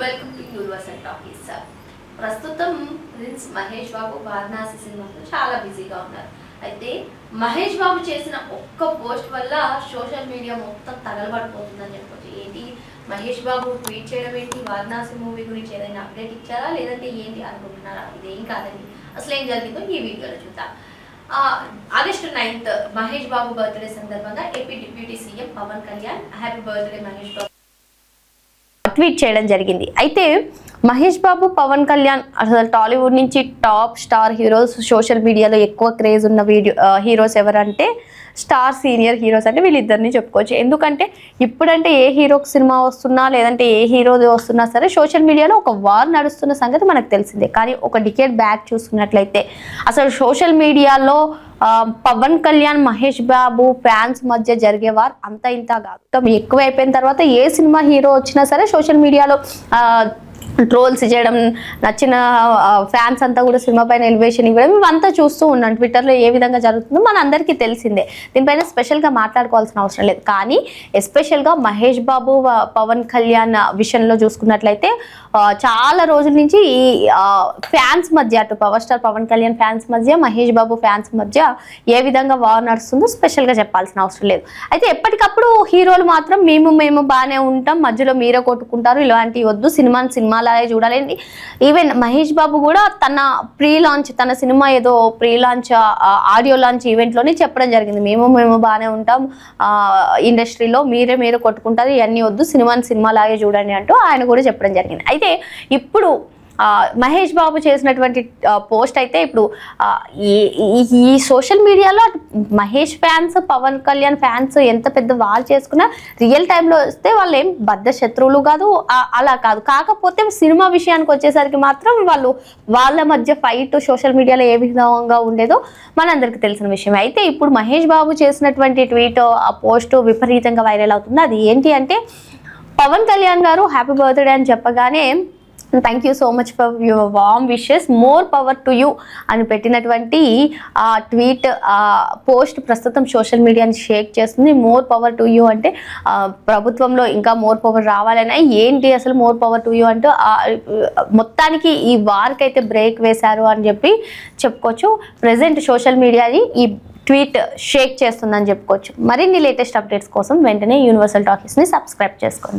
Welcome to universal talkies. ప్రస్తుతం prince Mahesh Babu Varanasi సినిమాతో చాలా బిజీగా ఉన్నారు. అయితే మహేష్ బాబు చేసిన ఒక్క పోస్ట్ వల్ల సోషల్ మీడియా మొత్తం తగలబడిపోతుందని చెప్పొచ్చు. ఏంటి మహేష్ బాబు ట్వీట్ చేయడం ఏంటి, వారణాసి మూవీ గురించి ఏదైనా అప్డేట్ ఇచ్చారా లేదంటే ఏంటి అనుకుంటున్నారా? ఇదేం కాదండి, అసలు ఏం జరిగిందో ఈ వీడియోలో చూద్దాం. August 9th Mahesh Babu birthday సందర్భంగా AP deputy CM Pawan Kalyan happy birthday Mahesh Babu tweet చేయడం జరిగింది. అయితే మహేష్ బాబు పవన్ కళ్యాణ్ అసలు టాలీవుడ్ నుంచి టాప్ స్టార్ హీరోస్, సోషల్ మీడియాలో ఎక్కువ క్రేజ్ ఉన్న హీరోస్ ఎవరంటే స్టార్ సీనియర్ హీరోస్ అంటే వీళ్ళిద్దరిని చెప్పుకోవచ్చు. ఎందుకంటే ఇప్పుడంటే ఏ హీరోకి సినిమా వస్తున్నా లేదంటే ఏ హీరోది వస్తున్నా సరే సోషల్ మీడియాలో ఒక వార్ నడుస్తున్న సంగతి మనకు తెలిసిందే. కానీ ఒక డికేడ్ బ్యాక్ చూసుకున్నట్లయితే అసలు సోషల్ మీడియాలో పవన్ కళ్యాణ్ మహేష్ బాబు ఫ్యాన్స్ మధ్య జరిగే వార్ అంత ఇంత కాదు. ఎక్కువ అయిపోయిన తర్వాత ఏ సినిమా హీరో వచ్చినా సరే సోషల్ మీడియాలో ట్రోల్స్ చేయడం, నచ్చిన ఫ్యాన్స్ అంతా కూడా సినిమా పైన ఎలివేషన్ ఇవ్వడం ఇవంతా చూస్తూ ఉన్నాం. ట్విట్టర్లో ఏ విధంగా జరుగుతుందో మన అందరికీ తెలిసిందే. దీనిపైన స్పెషల్గా మాట్లాడుకోవాల్సిన అవసరం లేదు. కానీ ఎస్పెషల్గా మహేష్ బాబు పవన్ కళ్యాణ్ విషయంలో చూసుకున్నట్లయితే చాలా రోజుల నుంచి ఈ ఫ్యాన్స్ మధ్య, అటు power star Pawan Kalyan fans మధ్య, మహేష్ బాబు ఫ్యాన్స్ మధ్య ఏ విధంగా వార్ నడుస్తుందో స్పెషల్గా చెప్పాల్సిన అవసరం లేదు. అయితే ఎప్పటికప్పుడు హీరోలు మాత్రం మేము బాగానే ఉంటాం, మధ్యలో మీరే కొట్టుకుంటారు, ఇలాంటివి వద్దు, సినిమాలాగే చూడాలండి. ఈవెన్ మహేష్ బాబు కూడా తన తన సినిమా ఏదో ప్రీ లాంచ్ ఆడియో లాంచ్ ఈవెంట్లోనే చెప్పడం జరిగింది. మేము బాగానే ఉంటాం, ఇండస్ట్రీలో మీరే కొట్టుకుంటారు, ఇవన్నీ వద్దు, సినిమాలాగే చూడండి అంటూ ఆయన కూడా చెప్పడం జరిగింది. అయితే ఇప్పుడు మహేష్ బాబు చేసినటువంటి పోస్ట్ అయితే ఇప్పుడు ఈ సోషల్ మీడియాలో మహేష్ ఫ్యాన్స్ పవన్ కళ్యాణ్ ఫ్యాన్స్ ఎంత పెద్ద వార్ చేసుకున్నా రియల్ టైంలో వస్తే వాళ్ళు ఏం బద్ద శత్రువులు కాదు, అలా కాదు. కాకపోతే సినిమా విషయానికి వచ్చేసరికి మాత్రం వాళ్ళ మధ్య ఫైట్ సోషల్ మీడియాలో ఏ విధంగా ఉండేదో మనందరికీ తెలిసిన విషయమే. అయితే ఇప్పుడు మహేష్ బాబు చేసినటువంటి ట్వీట్, ఆ పోస్ట్ విపరీతంగా వైరల్ అవుతుంది. అది ఏంటి అంటే పవన్ కళ్యాణ్ గారు హ్యాపీ బర్త్డే అని చెప్పగానే thank you so much for your warm wishes, more power to you అని పెట్టినటువంటి ఆ ట్వీట్, పోస్ట్ ప్రస్తుతం సోషల్ మీడియాని షేక్ చేస్తుంది. మోర్ పవర్ టు యూ అంటే ప్రభుత్వంలో ఇంకా మోర్ పవర్ రావాలని, ఏంటి అసలు మోర్ పవర్ టు యూ అంటూ మొత్తానికి ఈ వార్కి అయితే బ్రేక్ వేశారు అని చెప్పి చెప్పుకోవచ్చు. ప్రజెంట్ సోషల్ మీడియాని ఈ ట్వీట్ షేక్ చేస్తుందని చెప్పుకోవచ్చు. మరిన్ని లేటెస్ట్ అప్డేట్స్ కోసం వెంటనే యూనివర్సల్ టాకీస్ని సబ్స్క్రైబ్ చేసుకోండి.